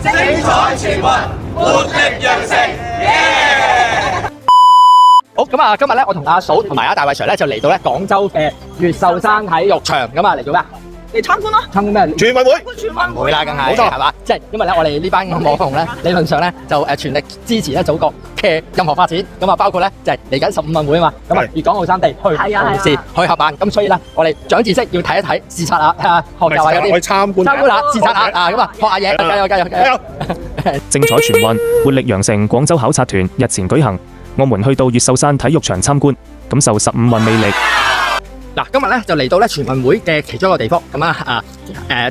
精彩全運，活力羊城，好咁啊！今日咧，我同阿嫂同埋阿大衛 Sir 咧就嚟到咧廣州嘅越秀山體育場咁啊，嚟做咩？嚟參觀咯！參觀咩？全運會，全運會啦，梗係冇錯係嘛？即係因為咧，我哋呢班網紅咧，理論上咧就全力支持咧祖國嘅任何發展。咁啊，包括咧就係嚟緊15運會啊嘛。咁啊，粵港澳三地去同時去合辦。咁所以咧，我哋長知識要睇一睇，視察下，睇下學習下嗰啲。去參觀下，視察下啊！咁啊，學下嘢，加油加油加油！精彩全運，活力羊城廣州考察團日前舉行，我們去到越秀山體育場參觀，感受15運魅力。嗱，今日咧就嚟到咧全運會嘅其中一個地方，咁啊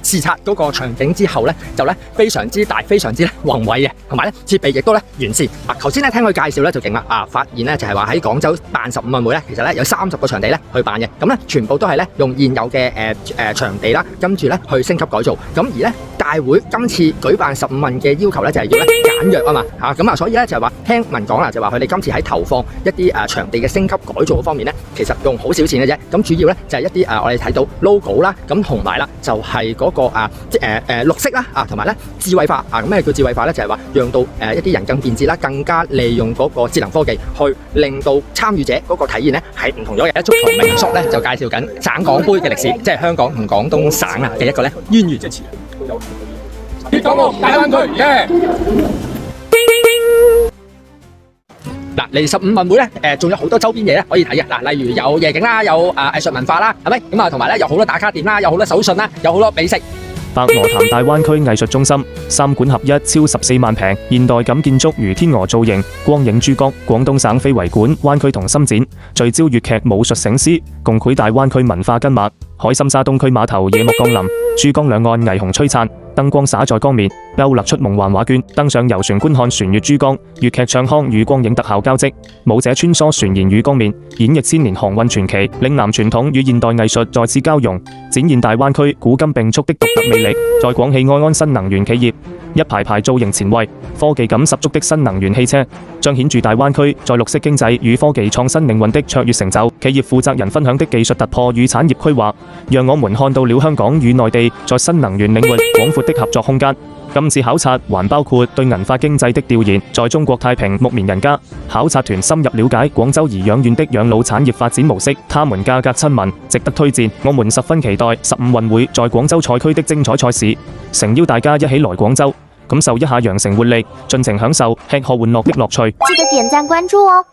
視察嗰個場景之後咧，就咧非常之大、非常之宏偉嘅，同埋咧設備亦都咧完善。嗱，頭先咧聽佢介紹咧就勁啦，發現咧就係話喺廣州辦15運會咧，其實咧有30個場地咧去辦嘅，咁咧全部都係咧用現有嘅場地啦，跟住咧去升級改造。咁而咧大會今次舉辦15運嘅要求咧就係要咧簡約啊嘛，咁啊所以咧就係話聽聞講啦，就話佢哋今次喺投放一啲場地嘅升級改造嗰方面咧，其實用好少錢嘅啫。咁主要咧就係一啲我哋睇到 logo 啦，咁同埋啦就係嗰個綠色啦，同埋咧智慧化。咁咩叫智慧化咧？就係話讓到一啲人更便捷啦，更加利用嗰個智能科技去令到參與者嗰個體驗咧係唔同咗嘅。足球名宿咧就介紹緊省港杯嘅歷史，即係香港同廣東省啊嘅一個咧淵源。粵港澳大灣區耶！嗱，嚟15運會咧，仲有好多周邊嘢咧可以睇嘅。嗱，例如有夜景啦，有藝術文化啦，係咪？咁啊，同埋咧有好多打卡點啦，有好多手信啦，有好多美食。白鵝潭大灣區藝術中心3館合一，超14萬平，現代感建築如天鵝造型，光影珠江。廣東省非遺館、灣區同心展，聚焦粵劇武術醒獅，共繪大灣區文化根脈。海心沙東區碼頭夜幕降臨，珠江兩岸霓虹璀璨，燈光灑在江面，勾勒出夢幻畫卷。登上遊船觀看船越珠江，粵劇唱腔與光影特效交織，舞者穿梭船舷與江面，演繹千年航運傳奇，嶺南傳統與現代藝術再次交融，展現大灣區古今並蓄的獨特魅力。在廣汽埃安新能源企業，一排排造型前衛、科技感十足的新能源汽車，彰顯住大灣區在綠色經濟與科技創新領域的卓越成就。企業負責人分享的技術突破與產業規劃，讓我們看到了香港與內地在新能源領域廣闊的合作空間。今次考察還包括對銀髮經濟的調研，在中國太平牧棉人家，考察團深入了解廣州頤養縣的養老產業發展模式，他們價格親民，值得推薦。我們十分期待15運會在廣州賽區的精彩賽事，誠邀大家一起來廣州，感受一下羊城活力，盡情享受吃喝玩樂的樂趣。記得點讚關注哦。